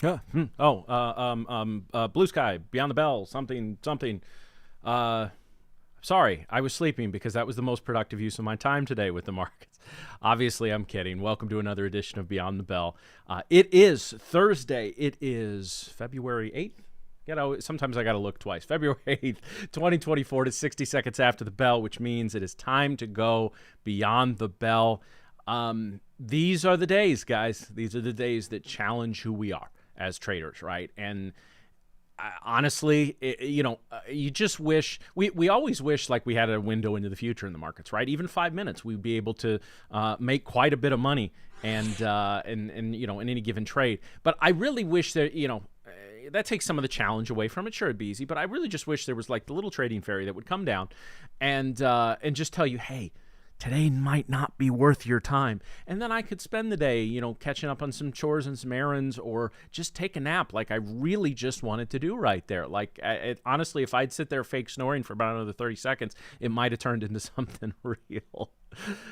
Yeah. Blue Sky, Beyond the Bell, something. Uh, Sorry, I was sleeping because that was the most productive use of my time today with the markets. Obviously, I'm kidding. Welcome to another edition of Beyond the Bell. It is Thursday. It is February 8th. Sometimes I got to look twice. February 8th, 2024 to 60 seconds after the bell, which means it is time to go beyond the bell. These are the days, guys. These are the days that challenge who we are as traders, right? And honestly, you just wish we always wish like we had a window into the future in the markets, right? Even 5 minutes, we'd be able to make quite a bit of money and in any given trade. But I really wish that that takes some of the challenge away from it. Sure, it'd be easy, but I really just wish there was like the little trading fairy that would come down and just tell you, hey, today might not be worth your time. And then I could spend the day, catching up on some chores and some errands or just take a nap like I really just wanted to do right there. Like, honestly, if I'd sit there fake snoring for about another 30 seconds, it might have turned into something real.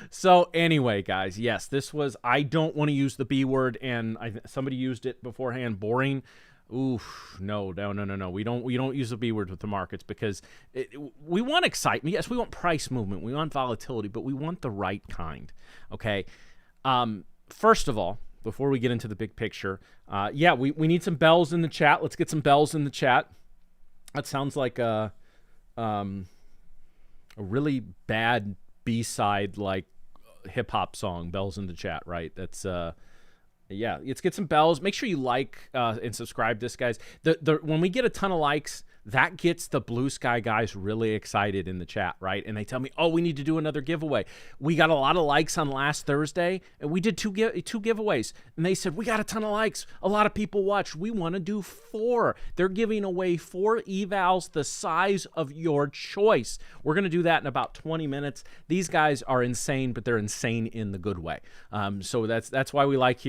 So anyway, guys, yes, this was, I don't want to use the B word, and somebody used it beforehand, boring. Oof, no. We don't use the B word with the markets because we want excitement. Yes, we want price movement. We want volatility, but we want the right kind. Okay. First of all, before we get into the big picture, we need some bells in the chat. Let's get some bells in the chat. That sounds like a really bad B-side like hip hop song. Bells in the chat, right? That's let's get some bells. Make sure you like and subscribe this, guys. When we get a ton of likes, that gets the Blue Sky guys really excited in the chat, right? And they tell me, oh, we need to do another giveaway. We got a lot of likes on last Thursday, and we did two giveaways. And they said, we got a ton of likes. A lot of people watched. We want to do 4. They're giving away 4 evals the size of your choice. We're going to do that in about 20 minutes. These guys are insane, but they're insane in the good way. So that's why we like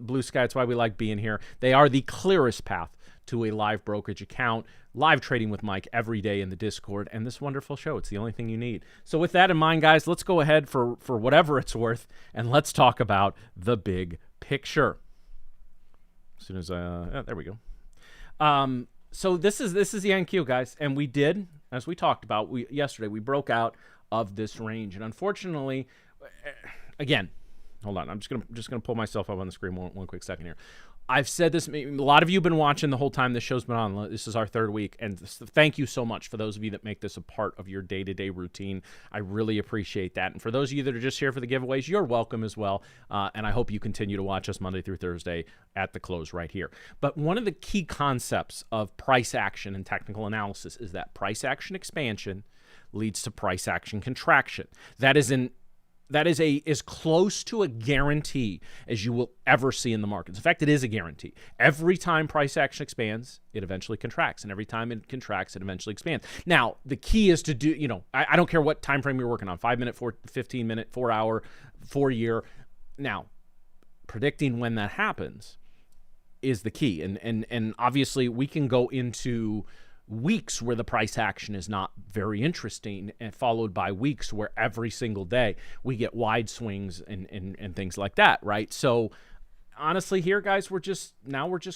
Blue Sky. That's why we like being here. They are the clearest path to a live brokerage account, live trading with Mike every day in the Discord, and this wonderful show. It's the only thing you need. So with that in mind, guys, let's go ahead for whatever it's worth, and let's talk about the big picture. As soon as there we go. So this is the NQ, guys, and we did, as we talked about yesterday, we broke out of this range, and unfortunately, again, hold on, I'm just gonna pull myself up on the screen one quick second here. I've said this, a lot of you have been watching the whole time this show's been on. This is our 3rd week, and thank you so much for those of you that make this a part of your day-to-day routine. I really appreciate that. And for those of you that are just here for the giveaways, you're welcome as well, and I hope you continue to watch us Monday through Thursday at the close right here. But one of the key concepts of price action and technical analysis is that price action expansion leads to price action contraction. That is as close to a guarantee as you will ever see in the markets. In fact, it is a guarantee. Every time price action expands, it eventually contracts. And every time it contracts, it eventually expands. Now, the key is to do, I don't care what time frame you're working on, 5 minute, 15 minute, 4 hour, 4 year. Now, predicting when that happens is the key. And obviously we can go into weeks where the price action is not very interesting, and followed by weeks where every single day we get wide swings and things like that, right? So honestly here, guys, we're just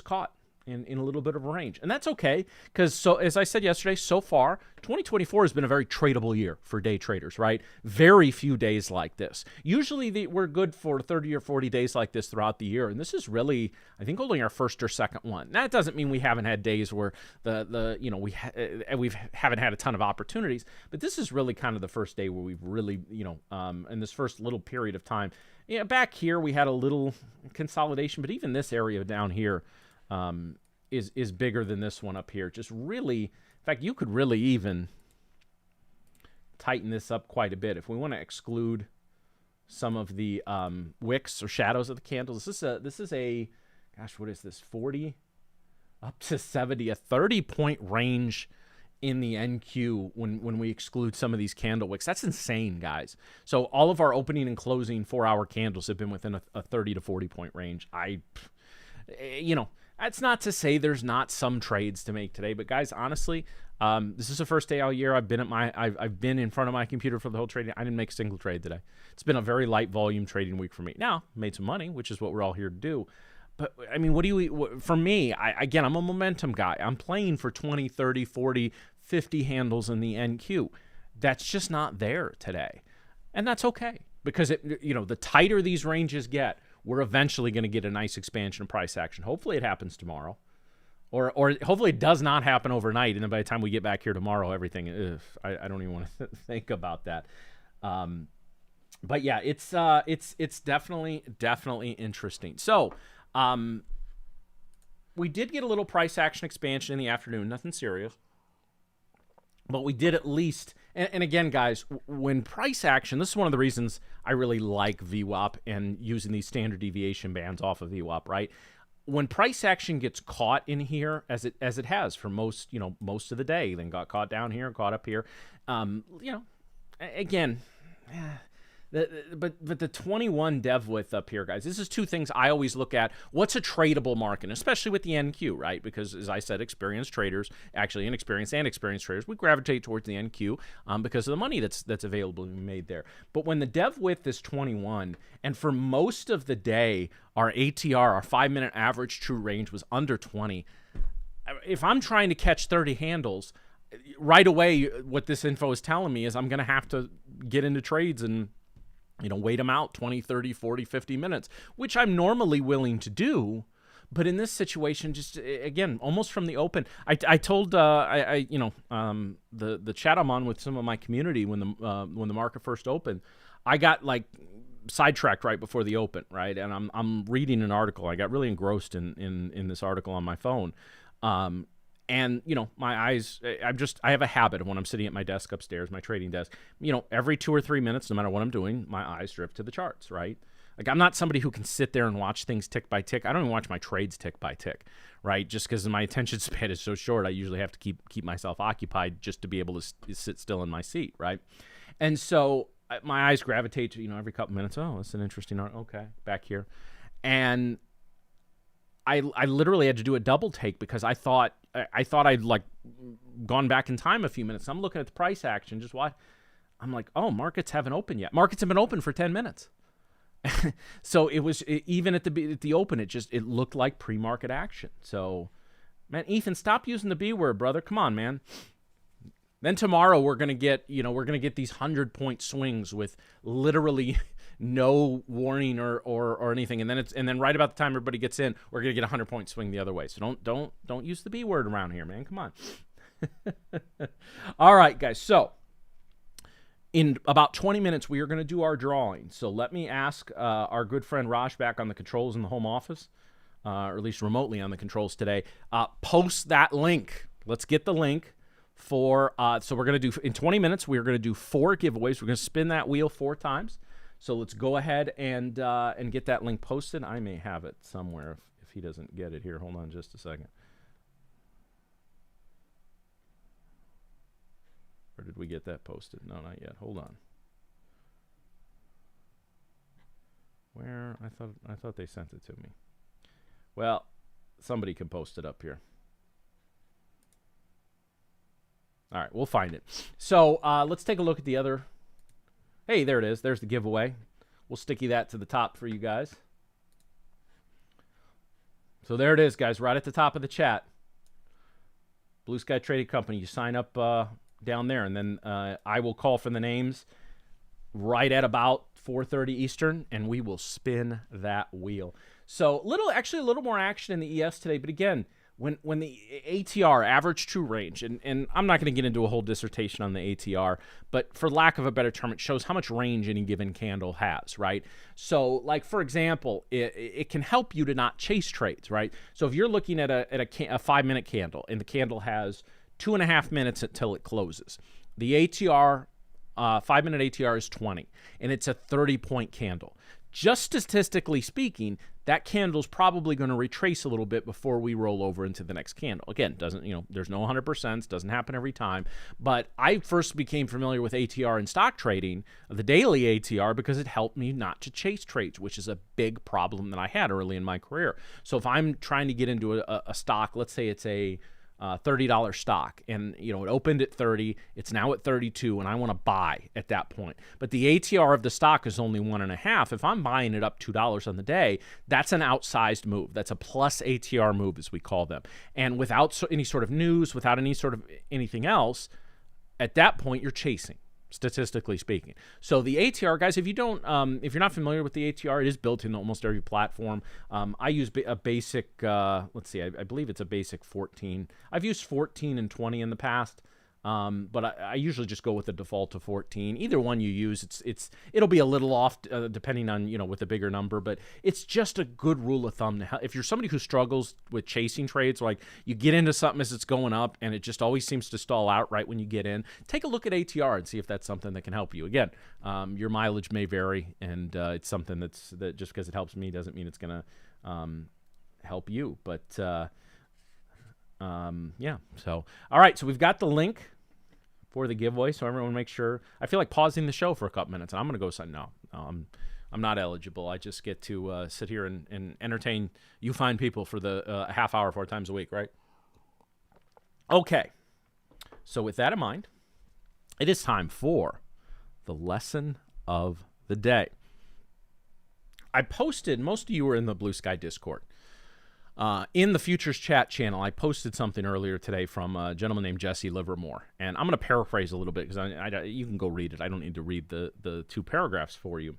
caught in a little bit of a range, and that's okay, because so as I said yesterday, so far 2024 has been a very tradable year for day traders, right? Very few days like this. Usually we're good for 30 or 40 days like this throughout the year, and this is really, I think, only our first or second one. That doesn't mean we haven't had days where we haven't had a ton of opportunities, but this is really kind of the first day where we've really, in this first little period of time, back here we had a little consolidation, but even this area down here is bigger than this one up here. Just really, in fact, you could really even tighten this up quite a bit. If we want to exclude some of the wicks or shadows of the candles, this is a gosh, what is this, 40 up to 70, a 30-point range in the NQ when we exclude some of these candle wicks. That's insane, guys. So all of our opening and closing 4-hour candles have been within a 30 to 40-point range. That's not to say there's not some trades to make today, but guys, honestly, this is the first day all year I've been in front of my computer for the whole trading. I didn't make a single trade today. It's been a very light volume trading week for me. Now, made some money, which is what we're all here to do. But I mean, for me, again, I'm a momentum guy. I'm playing for 20, 30, 40, 50 handles in the NQ. That's just not there today. And that's okay, because the tighter these ranges get, we're eventually going to get a nice expansion of price action. Hopefully it happens tomorrow. Or hopefully it does not happen overnight, and then by the time we get back here tomorrow, everything, I don't even want to think about that. But yeah, it's definitely interesting. So we did get a little price action expansion in the afternoon, nothing serious. But we did at least, and again, guys, when price action, this is one of the reasons I really like VWAP and using these standard deviation bands off of VWAP, right? When price action gets caught in here, as it has for most of the day, then got caught down here, caught up here, again, but the 21 dev width up here, guys, this is two things I always look at. What's a tradable market, especially with the NQ, right? Because as I said, experienced traders, actually inexperienced and experienced traders, we gravitate towards the NQ because of the money that's available to be made there. But when the dev width is 21, and for most of the day, our ATR, our 5-minute average true range was under 20. If I'm trying to catch 30 handles, right away, what this info is telling me is I'm going to have to get into trades and wait them out 20, 30, 40, 50 minutes, which I'm normally willing to do. But in this situation, just again, almost from the open, I told the chat I'm on with some of my community when the market first opened, I got like sidetracked right before the open, right? And I'm reading an article. I got really engrossed in this article on my phone. And, my eyes, I have a habit of when I'm sitting at my desk upstairs, my trading desk, every 2 or 3 minutes, no matter what I'm doing, my eyes drift to the charts, right? Like, I'm not somebody who can sit there and watch things tick by tick. I don't even watch my trades tick by tick, right? Just because my attention span is so short, I usually have to keep myself occupied just to be able to sit still in my seat, right? And so my eyes gravitate to, every couple minutes, oh, that's an interesting art. Okay, back here. And I literally had to do a double take because I thought I'd like gone back in time a few minutes. I'm looking at the price action, just why I'm like, oh, markets haven't opened yet. Markets have been open for 10 minutes. So even at the open, it looked like pre-market action. So, man, Ethan, stop using the B word, brother. Come on, man. Then tomorrow we're gonna get these 100-point swings with literally no warning or anything, and then right about the time everybody gets in, we're gonna get a 100-point swing the other way. So don't use the B word around here, man. Come on. All right, guys. So in about 20 minutes, we are gonna do our drawing. So let me ask our good friend Raj back on the controls in the home office, or at least remotely on the controls today. Post that link. Let's get the link. So we're going to do, in 20 minutes, we're going to do 4 giveaways. We're going to spin that wheel 4 times. So let's go ahead and get that link posted. I may have it somewhere if he doesn't get it here. Hold on just a second. Or did we get that posted? No, not yet. Hold on. Where? I thought they sent it to me. Well, somebody can post it up here. All right, we'll find it. So let's take a look at the other. Hey, there it is. There's the giveaway. We'll sticky that to the top for you guys. So there it is, guys, right at the top of the chat. Blue Sky Trading Company. You sign up down there, and then I will call for the names right at about 4:30 Eastern, and we will spin that wheel. So actually a little more action in the ES today, but again, when the ATR, average true range, and I'm not going to get into a whole dissertation on the ATR, but for lack of a better term, it shows how much range any given candle has, right? So, like, for example, it can help you to not chase trades, right? So if you're looking at a 5-minute candle, and the candle has 2.5 minutes until it closes, the ATR, 5-minute ATR is 20, and it's a 30-point candle. Just statistically speaking, that candle's probably going to retrace a little bit before we roll over into the next candle. Again, there's no 100%, doesn't happen every time. But I first became familiar with ATR in stock trading, the daily ATR, because it helped me not to chase trades, which is a big problem that I had early in my career. So if I'm trying to get into a stock, let's say it's a $30 stock, and it opened at 30, it's now at 32, and I want to buy at that point. But the ATR of the stock is only 1.5. If I'm buying it up $2 on the day, that's an outsized move. That's a plus ATR move, as we call them. And without any sort of news, without any sort of anything else, at that point you're chasing, statistically speaking. So the ATR, guys, if you're not familiar with the ATR, it is built into almost every platform. I use a basic, let's see, I believe it's a basic 14. I've used 14 and 20 in the past, but I usually just go with the default of 14. Either one you use, it'll be a little off depending on, with a bigger number, but it's just a good rule of thumb to help. If you're somebody who struggles with chasing trades, like you get into something as it's going up and it just always seems to stall out right when you get in, take a look at ATR and see if that's something that can help you. Again, your mileage may vary, and it's something that just because it helps me doesn't mean it's going to help you. But yeah. So, all right. So we've got the link for the giveaway. So everyone make sure. I feel like pausing the show for a couple minutes, and I'm going to go say no. I'm not eligible. I just get to sit here and entertain you fine people for the half hour 4 times a week, right? Okay. So with that in mind, it is time for the lesson of the day. I posted, most of you were in the Blue Sky Discord. In the Futures Chat channel, I posted something earlier today from a gentleman named Jesse Livermore. And I'm going to paraphrase a little bit because you can go read it. I don't need to read the 2 paragraphs for you.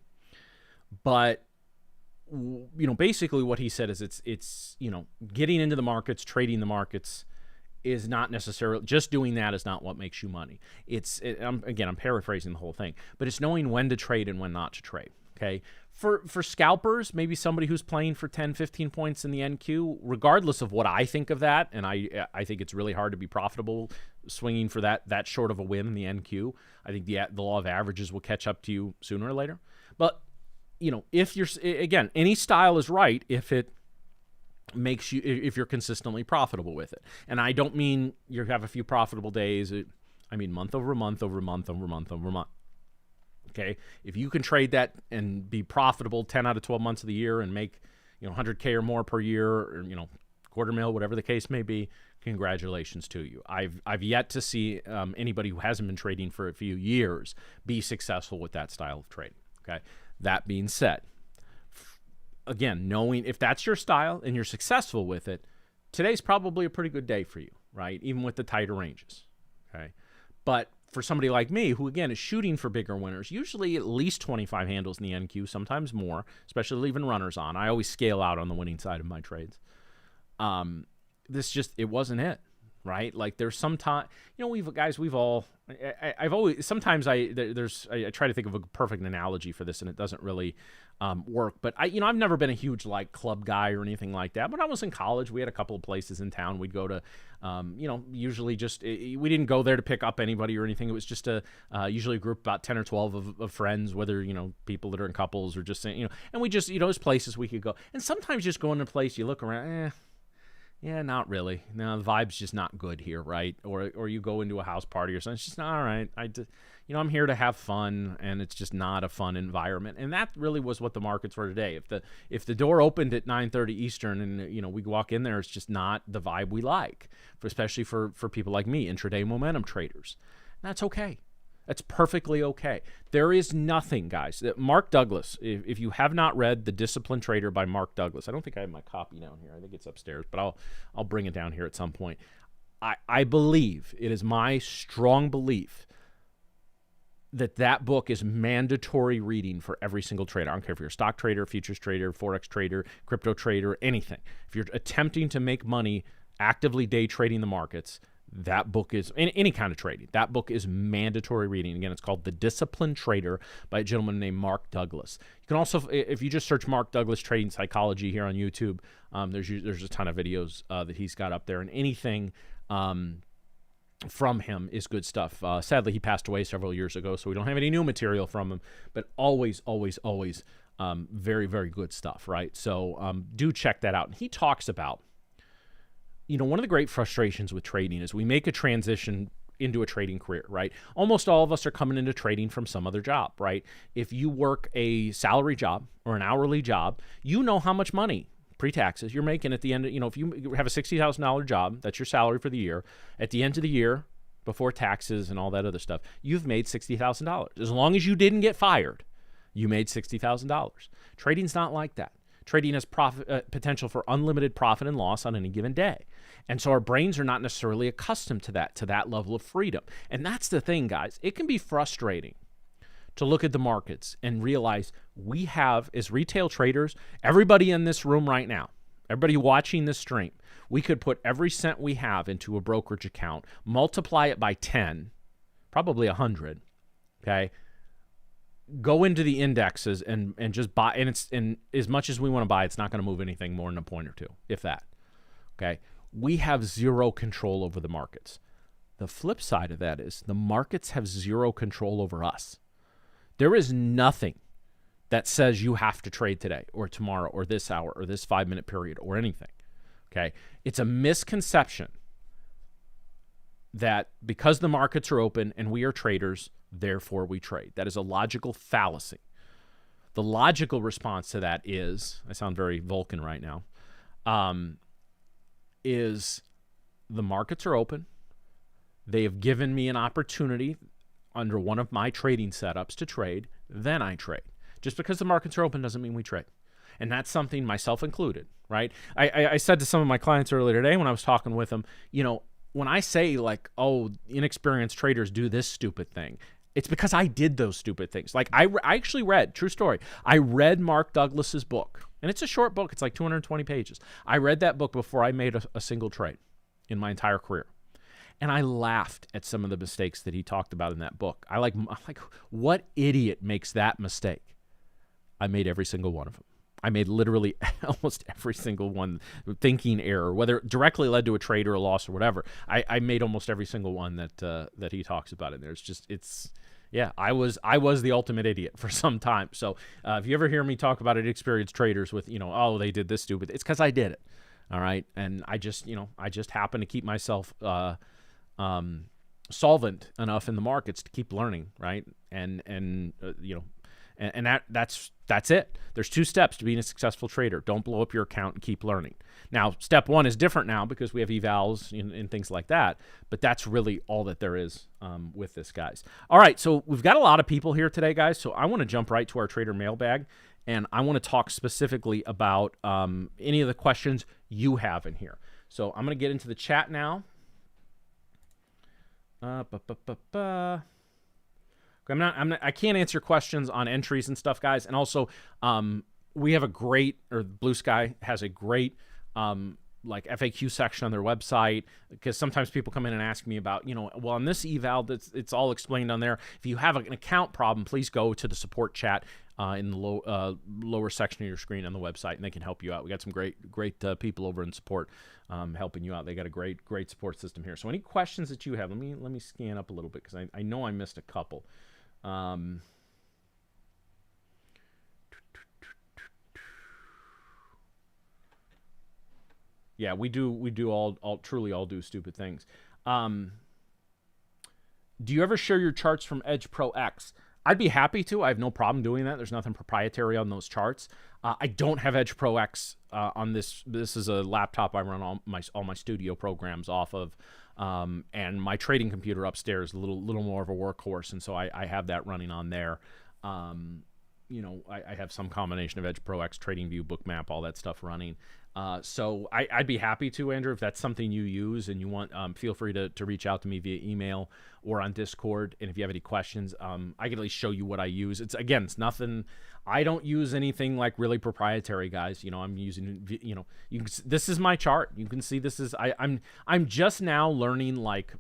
But, basically what he said is it's getting into the markets, trading the markets is not necessarily, just doing that is not what makes you money. I'm paraphrasing the whole thing. But it's knowing when to trade and when not to trade. Okay, for scalpers, maybe somebody who's playing for 10, 15 points in the NQ, regardless of what I think of that, and I think it's really hard to be profitable swinging for that short of a win in the NQ. I think the law of averages will catch up to you sooner or later. But if you're, again, any style is right if it makes you, if you're consistently profitable with it. And I don't mean you have a few profitable days. I mean month over month over month over month over month. Okay, if you can trade that and be profitable 10 out of 12 months of the year and make 100K or more per year, or quarter mil, whatever the case may be, congratulations to you. I've yet to see anybody who hasn't been trading for a few years be successful with that style of trading. Okay, that being said, again, knowing if that's your style and you're successful with it, today's probably a pretty good day for you, right? Even with the tighter ranges. Okay, but for somebody like me, who again is shooting for bigger winners, usually at least 25 handles in the NQ, sometimes more, especially leaving runners on. I always scale out on the winning side of my trades. It wasn't it, right? Like there's some time, I've always, sometimes I try to think of a perfect analogy for this and it doesn't really work, but I've never been a huge club guy or anything like that. When I was in college, we had a couple of places in town we'd go to, usually just, we didn't go there to pick up anybody or anything. It was just usually a group about 10 or 12 of friends, whether, people that are in couples or just, and we just, there's places we could go. And sometimes just going to a place, you look around, yeah, not really. No, the vibe's just not good here, right? Or you go into a house party or something. It's just not all right. I'm here to have fun, and it's just not a fun environment. And that really was what the markets were today. If the door opened at 9:30 Eastern, and we walk in there, it's just not the vibe we like, especially for people like me, intraday momentum traders. And that's okay. That's perfectly okay. There is nothing, guys. Mark Douglas, if you have not read The Disciplined Trader by Mark Douglas, I don't think I have my copy down here. I think it's upstairs, but I'll bring it down here at some point. I believe, it is my strong belief that book is mandatory reading for every single trader. I don't care if you're a stock trader, futures trader, forex trader, crypto trader, anything. If you're attempting to make money actively day trading the markets, that book is, any kind of trading, that book is mandatory reading. Again, it's called The Disciplined Trader by a gentleman named Mark Douglas. You can also, if you just search Mark Douglas Trading Psychology here on YouTube, there's a ton of videos that he's got up there, and anything from him is good stuff. Sadly, he passed away several years ago, so we don't have any new material from him, but always very, very good stuff, right? So do check that out. And he talks about, one of the great frustrations with trading is we make a transition into a trading career, right? Almost all of us are coming into trading from some other job, right? If you work a salary job or an hourly job, you know how much money pre-taxes, you're making at the end, if you have a $60,000 job, that's your salary for the year. At the end of the year, before taxes and all that other stuff, you've made $60,000. As long as you didn't get fired, you made $60,000. Trading's not like that. Trading has potential for unlimited profit and loss on any given day. And so our brains are not necessarily accustomed to that level of freedom. And that's the thing, guys. It can be frustrating to look at the markets and realize we have, as retail traders, everybody in this room right now, everybody watching this stream, we could put every cent we have into a brokerage account, multiply it by 10, probably 100, okay? Go into the indexes and just buy, and as much as we want to buy, it's not going to move anything more than a point or two, if that, okay? We have zero control over the markets. The flip side of that is the markets have zero control over us. There is nothing that says you have to trade today or tomorrow or this hour or this 5-minute period or anything, okay? It's a misconception that because the markets are open and we are traders, therefore we trade. That is a logical fallacy. The logical response to that is, I sound very Vulcan right now, is the markets are open. They have given me an opportunity under one of my trading setups to trade, then I trade. Just because the markets are open doesn't mean we trade. And that's something, myself included, right? I said to some of my clients earlier today when I was talking with them, when I say like, oh, inexperienced traders do this stupid thing, it's because I did those stupid things. Like I actually read, true story, I read Mark Douglas's book. And it's a short book. It's like 220 pages. I read that book before I made a single trade in my entire career. And I laughed at some of the mistakes that he talked about in that book. I'm like, what idiot makes that mistake? I made every single one of them. I made literally almost every single one, thinking error, whether it directly led to a trade or a loss or whatever. I made almost every single one that he talks about in there. I was the ultimate idiot for some time. So if you ever hear me talk about inexperienced traders with, oh, they did this stupid, it's because I did it. All right. And I just happen to keep myself solvent enough in the markets to keep learning. Right. And that's it. There's 2 steps to being a successful trader. Don't blow up your account and keep learning. Now, step 1 is different now because we have evals and things like that, but that's really all that there is with this, guys. All right, so we've got a lot of people here today, guys, so I want to jump right to our trader mailbag, and I want to talk specifically about any of the questions you have in here. So I'm going to get into the chat now. I can't answer questions on entries and stuff, guys. And also, we have Blue Sky has a great like FAQ section on their website, because sometimes people come in and ask me about, well, on this eval, it's all explained on there. If you have an account problem, please go to the support chat in the lower section of your screen on the website, and they can help you out. We got some great people over in support helping you out. They got a great support system here. So any questions that you have, let me scan up a little bit, because I know I missed a couple. Yeah, we do all truly all do stupid things. Do you ever share your charts from Edge Pro X? I'd be happy to. I have no problem doing that. There's nothing proprietary on those charts. I don't have Edge Pro X on this. This is a laptop I run all my studio programs off of, and my trading computer upstairs is a little more of a workhorse, and so I have that running on there. I have some combination of Edge Pro X, TradingView, Bookmap, all that stuff running. So I'd be happy to, Andrew, if that's something you use and you want, feel free to reach out to me via email or on Discord. And if you have any questions, I can at least show you what I use. It's nothing. I don't use anything like really proprietary, guys. I'm using, this is my chart. You can see this is, I'm just now learning like,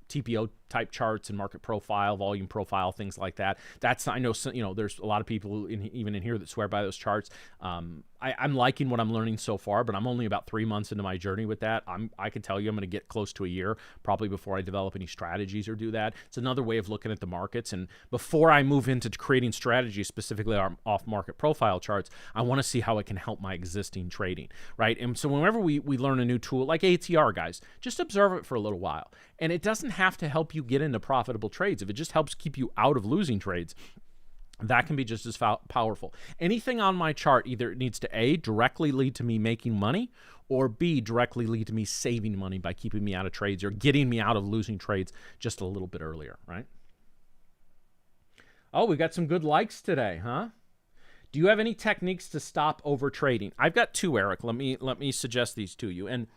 TPO type charts and market profile, volume profile, things like that. I know, there's a lot of people even in here that swear by those charts. I'm liking what I'm learning so far, but I'm only about 3 months into my journey with that. I can tell you I'm going to get close to a year probably before I develop any strategies or do that. It's another way of looking at the markets. And before I move into creating strategies, specifically our off-market profile charts, I want to see how it can help my existing trading, right? And so whenever we learn a new tool like ATR, guys, just observe it for a little while. And it doesn't have to help you get into profitable trades. If it just helps keep you out of losing trades, That can be just as powerful. Anything on my chart either needs to A, directly lead to me making money, or B, directly lead to me saving money by keeping me out of trades or getting me out of losing trades just a little bit earlier, right? Oh, we got some good likes today, huh? Do you have any techniques to stop over trading? I've got two, Eric. Let me suggest these to you. And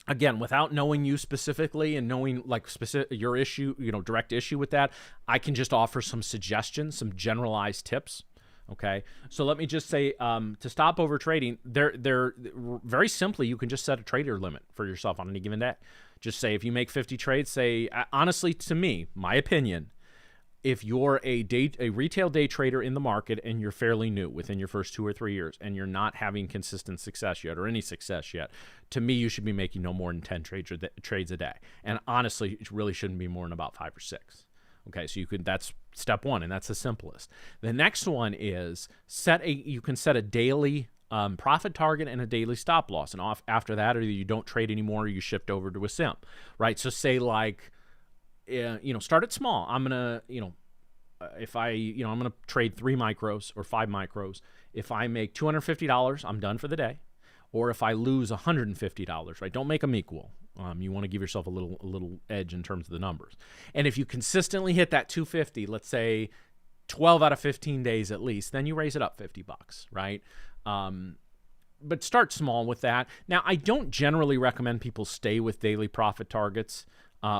again, without knowing you specifically and knowing like specific your issue, direct issue with that, I can just offer some suggestions, some generalized tips. Okay, so let me just say, to stop over trading, they're very simply, you can just set a trader limit for yourself on any given day. Just say, if you make 50 trades, say, honestly, to me, my opinion, if you're a retail day trader in the market and you're fairly new within your first 2 or 3 years and you're not having consistent success yet or any success yet, to me, you should be making no more than 10 trades a day. And honestly, it really shouldn't be more than about 5 or 6. Okay, so that's step one, and that's the simplest. The next one is you can set a daily profit target and a daily stop loss. And after that, either you don't trade anymore or you shift over to a sim, right? So say like, start it small. I'm gonna, I'm gonna trade 3 micros or 5 micros. If I make $250, I'm done for the day. Or if I lose $150, right? Don't make them equal. You want to give yourself a little edge in terms of the numbers. And if you consistently hit that 250, let's say 12 out of 15 days at least, then you raise it up $50, right? But start small with that. Now, I don't generally recommend people stay with daily profit targets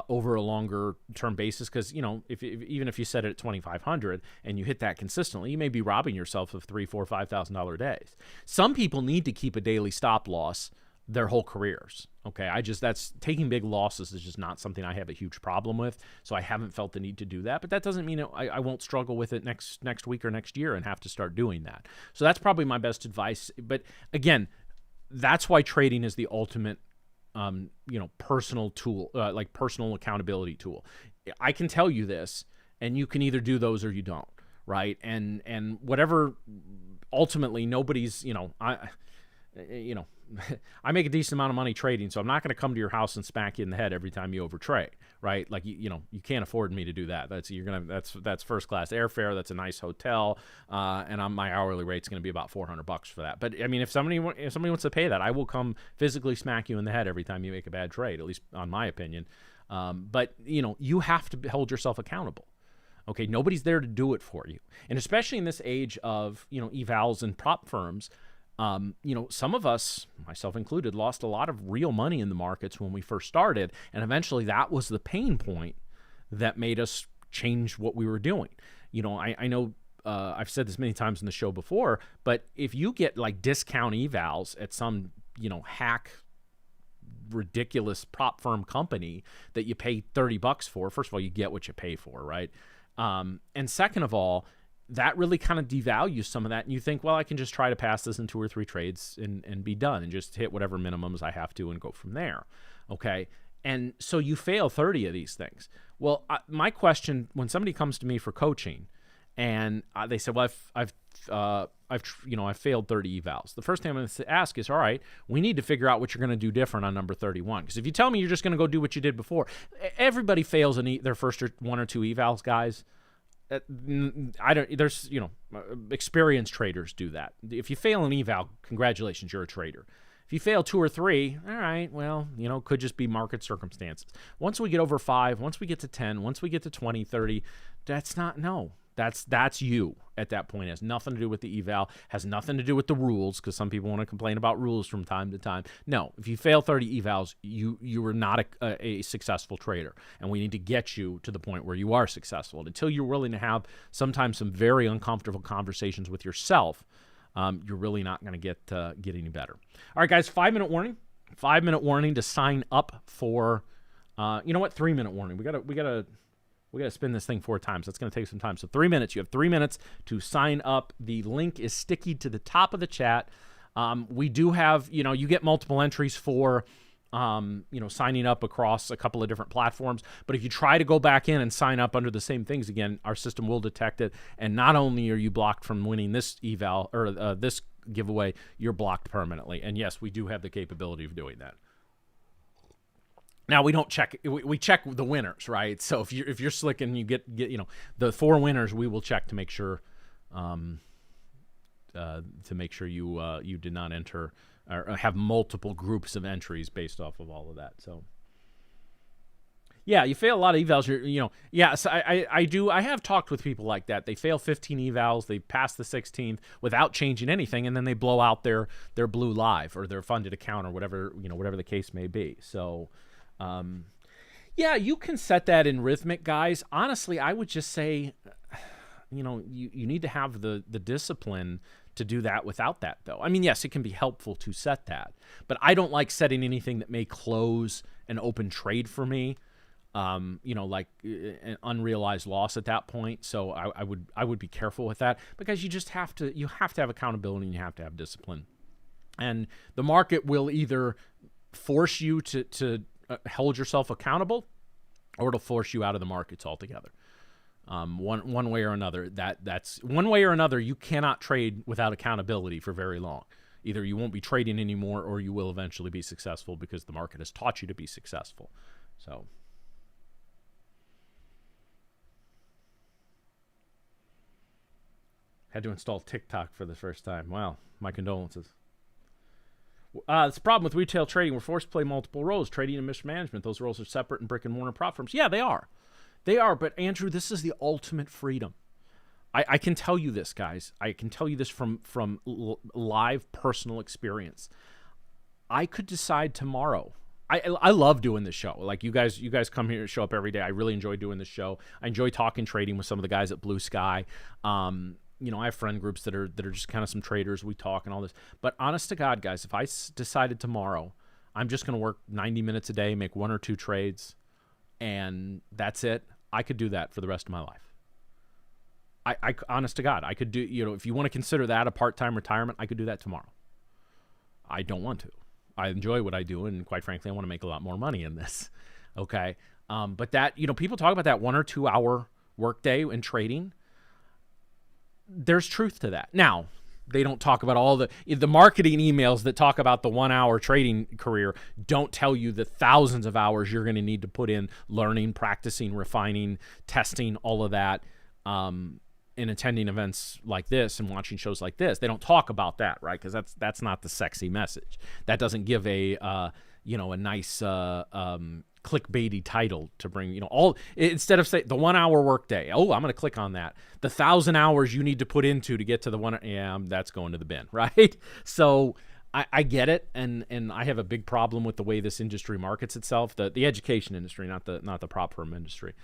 over a longer term basis, because even if you set it at 2,500 and you hit that consistently, you may be robbing yourself of $3,000, $4,000, $5,000 days. Some people need to keep a daily stop loss their whole careers. Okay, that's taking big losses is just not something I have a huge problem with, so I haven't felt the need to do that. But that doesn't mean I won't struggle with it next week or next year and have to start doing that. So that's probably my best advice. But again, that's why trading is the ultimate personal tool, like personal accountability tool. I can tell you this, and you can either do those or you don't, right? And whatever, ultimately, nobody's, I make a decent amount of money trading, so I'm not going to come to your house and smack you in the head every time you overtrade, right? Like, you can't afford me to do that. That's first class airfare. That's a nice hotel, and my hourly rate's going to be about $400 for that. But I mean, if somebody wants to pay that, I will come physically smack you in the head every time you make a bad trade, at least on my opinion. But you have to hold yourself accountable. Okay, nobody's there to do it for you, and especially in this age of evals and prop firms. Some of us, myself included, lost a lot of real money in the markets when we first started, and eventually that was the pain point that made us change what we were doing. I know I've said this many times in the show before, but if you get like discount evals at some hack ridiculous prop firm company that you pay $30 for, first of all, you get what you pay for, right? And second of all, that really kind of devalues some of that. And you think, well, I can just try to pass this in 2 or 3 trades and be done and just hit whatever minimums I have to and go from there. Okay. And so you fail 30 of these things. Well, my question, when somebody comes to me for coaching and they say, well, I've failed 30 evals. The first thing I'm going to ask is, all right, we need to figure out what you're going to do different on number 31. Because if you tell me you're just going to go do what you did before, everybody fails in their first 1 or 2 evals, guys. Experienced traders do that. If you fail an eval, congratulations, you're a trader. If you fail 2 or 3, all right, well, could just be market circumstances. Once we get over 5, once we get to 10, once we get to 20, 30, that's you at that point. It has nothing to do with the eval, has nothing to do with the rules, because some people want to complain about rules from time to time. No, if you fail 30 evals, you are not a successful trader, and we need to get you to the point where you are successful. And until you're willing to have sometimes some very uncomfortable conversations with yourself, you're really not going to get any better. All right, guys, 5-minute warning. 5-minute warning to sign up for, 3-minute warning. We gotta spin this thing 4 times. That's going to take some time. So 3 minutes. You have 3 minutes to sign up. The link is sticky to the top of the chat. We do have, you get multiple entries for, signing up across a couple of different platforms. But if you try to go back in and sign up under the same things again, our system will detect it. And not only are you blocked from winning this eval or this giveaway, you're blocked permanently. And yes, we do have the capability of doing that. Now we don't check. We check the winners, right? So if you're slick and you get the 4 winners, we will check to make sure um, you did not enter or have multiple groups of entries based off of all of that. So yeah, you fail a lot of evals. Yes, I do. I have talked with people like that. They fail 15 evals, they pass the 16th without changing anything, and then they blow out their blue live or their funded account or whatever whatever the case may be. So. Yeah, you can set that in Rhythmic, guys. Honestly, I would just say, you need to have the discipline to do that without that, though. I mean, yes, it can be helpful to set that, but I don't like setting anything that may close an open trade for me. Like an unrealized loss at that point. So I would be careful with that, because you have to have accountability and you have to have discipline. And the market will either force you to hold yourself accountable, or it'll force you out of the markets altogether. One way or another. That's one way or another. You cannot trade without accountability for very long. Either you won't be trading anymore, or you will eventually be successful because the market has taught you to be successful. So. Had to install TikTok for the first time. Wow, my condolences. It's a problem with retail trading. We're forced to play multiple roles, trading and mismanagement. Those roles are separate in brick and mortar prop firms. Yeah, they are. They are. But Andrew, this is the ultimate freedom. I can tell you this, guys. I can tell you this from live personal experience. I could decide tomorrow. I love doing this show. Like you guys come here and show up every day. I really enjoy doing this show. I enjoy talking trading with some of the guys at Blue Sky. I have friend groups that are just kind of some traders. We talk and all this. But honest to God, guys, if I decided tomorrow I'm just going to work 90 minutes a day, make 1 or 2 trades, and that's it, I could do that for the rest of my life. I honest to God, I could do, if you want to consider that a part-time retirement, I could do that tomorrow. I don't want to. I enjoy what I do, and quite frankly, I want to make a lot more money in this. Okay. But that, people talk about that 1 or 2 hour workday in trading. There's truth to that. Now, they don't talk about all the marketing emails that talk about the 1 hour trading career don't tell you the thousands of hours you're going to need to put in learning, practicing, refining, testing, all of that, in attending events like this and watching shows like this. They don't talk about that, right? Because that's not the sexy message. That doesn't give a nice clickbaity title to bring, instead of say the 1 hour workday. Oh, I'm going to click on that. The 1,000 hours you need to put into to get to the one. Yeah, that's going to the bin, right? So I get it. And I have a big problem with the way this industry markets itself, the education industry, not the prop firm industry.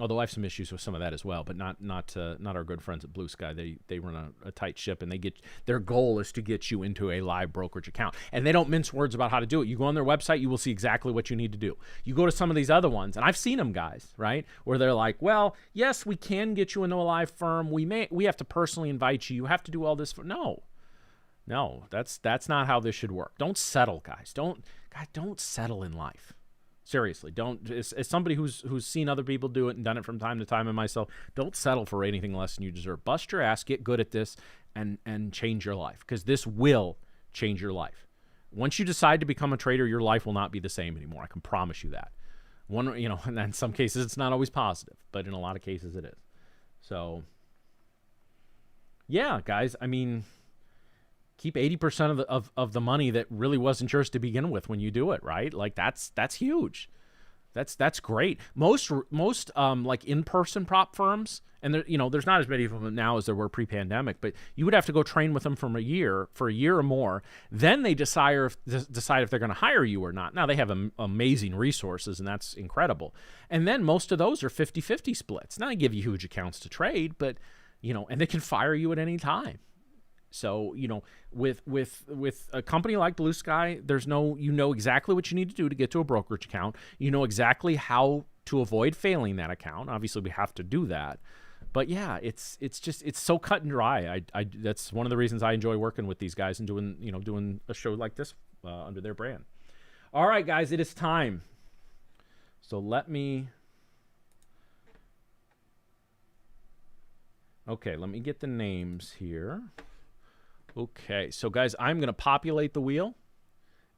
Although I have some issues with some of that as well, but not our good friends at Blue Sky. They run a tight ship, and their goal is to get you into a live brokerage account. And they don't mince words about how to do it. You go on their website, you will see exactly what you need to do. You go to some of these other ones, and I've seen them, guys, right, where they're like, well, yes, we can get you into a live firm. We have to personally invite you. You have to do all this. No, that's not how this should work. Don't settle, guys. Don't settle in life. Seriously, don't. As somebody who's seen other people do it and done it from time to time, and myself, don't settle for anything less than you deserve. Bust your ass, get good at this, and change your life, because this will change your life. Once you decide to become a trader, your life will not be the same anymore. I can promise you that. And in some cases it's not always positive, but in a lot of cases it is. So, yeah, guys. I mean, keep 80% of the money that really wasn't yours to begin with when you do it, right? Like that's huge. That's great. Most like in-person prop firms, and there's not as many of them now as there were pre-pandemic, but you would have to go train with them for a year or more. Then they decide if they're going to hire you or not. Now they have amazing resources, and that's incredible. And then most of those are 50-50 splits. Now they give you huge accounts to trade, but and they can fire you at any time. So, with a company like Blue Sky, there's exactly what you need to do to get to a brokerage account. You know exactly how to avoid failing that account. Obviously, we have to do that. But yeah, it's so cut and dry. I that's one of the reasons I enjoy working with these guys and doing a show like this under their brand. All right, guys, it is time. So let me get the names here. Okay, so guys, I'm going to populate the wheel,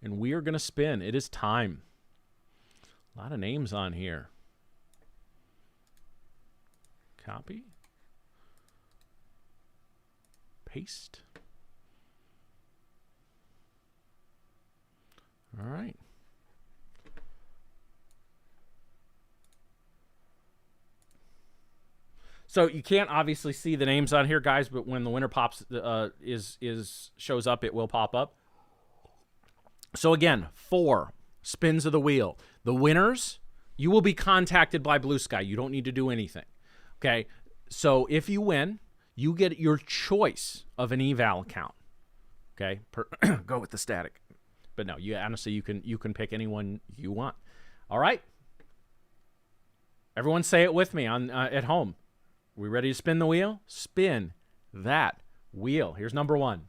and we are going to spin. It is time. A lot of names on here. Copy. Paste. All right. So you can't obviously see the names on here, guys, but when the winner pops shows up, it will pop up. So again, 4 spins of the wheel. The winners, you will be contacted by Blue Sky. You don't need to do anything. Okay? So if you win, you get your choice of an eval account. Okay? Go with the static. But no, honestly you can pick anyone you want. All right? Everyone say it with me on at home. We ready to spin the wheel? Spin that wheel. Here's number 1.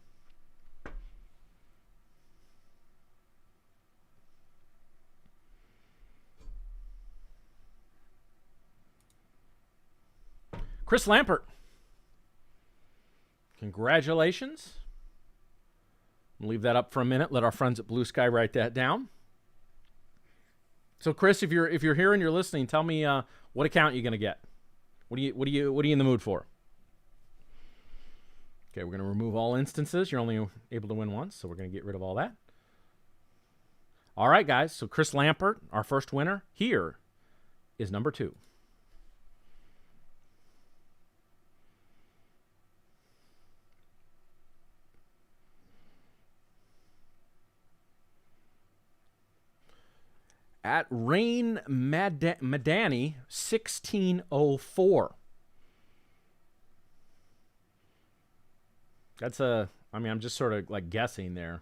Chris Lampert. Congratulations. I'll leave that up for a minute. Let our friends at Blue Sky write that down. So Chris, if you're here and you're listening, tell me what account you're going to get. What are you in the mood for? Okay, we're going to remove all instances. You're only able to win once, so we're going to get rid of all that. All right, guys. So Chris Lampert, our first winner, here is number 2. At Rain Madani 1604. I'm just sort of like guessing there.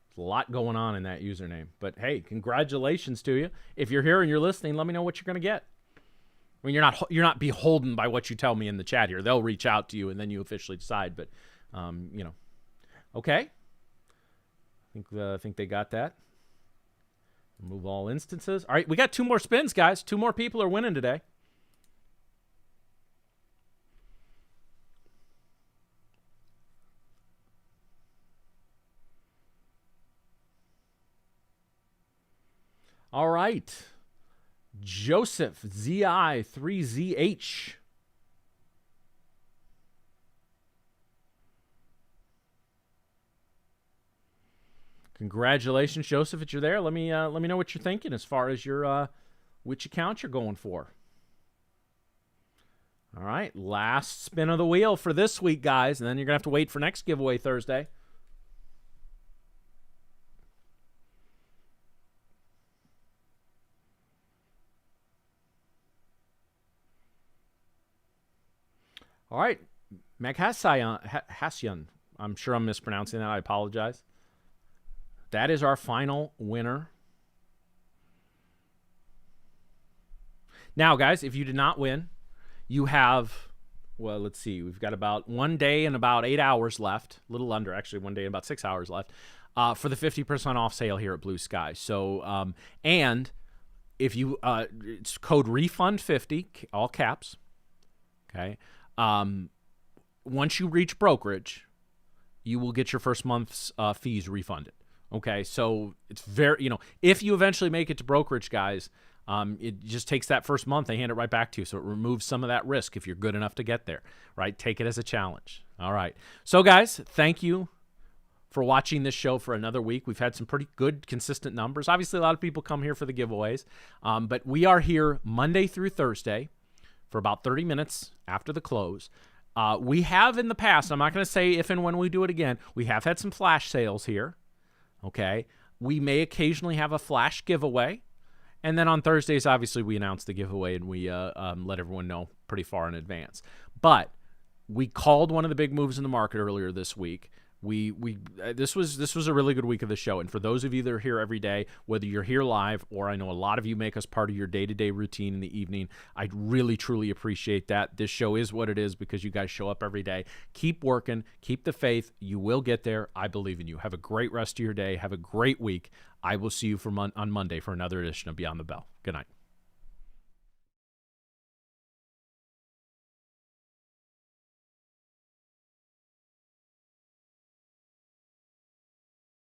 There's a lot going on in that username. But hey, congratulations to you. If you're here and you're listening, let me know what you're going to get. I mean, you're not beholden by what you tell me in the chat here. They'll reach out to you and then you officially decide. But okay. I think they got that. Remove all instances. All right, we got 2 more spins, guys. 2 more people are winning today. All right. Joseph, ZI3ZH. Congratulations, Joseph, if you're there. Let me know what you're thinking as far as your which account you're going for. All right, last spin of the wheel for this week, guys, and then you're going to have to wait for next giveaway Thursday. All right, Maghasyan. I'm sure I'm mispronouncing that. I apologize. That is our final winner. Now, guys, if you did not win, you have, well, let's see. We've got about 1 day and about 8 hours left. A little under, actually, 1 day and about 6 hours left for the 50% off sale here at Blue Sky. So, and if you, it's code REFUND50, all caps. Okay. Once you reach brokerage, you will get your first month's fees refunded. Okay, so it's very, if you eventually make it to brokerage, guys, it just takes that first month. They hand it right back to you. So it removes some of that risk if you're good enough to get there, right? Take it as a challenge. All right. So, guys, thank you for watching this show for another week. We've had some pretty good, consistent numbers. Obviously, a lot of people come here for the giveaways, but we are here Monday through Thursday for about 30 minutes after the close. We have in the past, I'm not going to say if and when we do it again, we have had some flash sales here. Okay, we may occasionally have a flash giveaway, and then on Thursdays, obviously, we announce the giveaway and we let everyone know pretty far in advance. But we called one of the big moves in the market earlier this week. This was a really good week of the show, and for those of you that are here every day, whether you're here live or I know a lot of you make us part of your day-to-day routine in the evening, I really truly appreciate that. This show is what it is because you guys show up every day. Keep working, keep the faith. You will get there. I believe in you. Have a great rest of your day. Have a great week. I will see you on Monday for another edition of Beyond the Bell. Good night.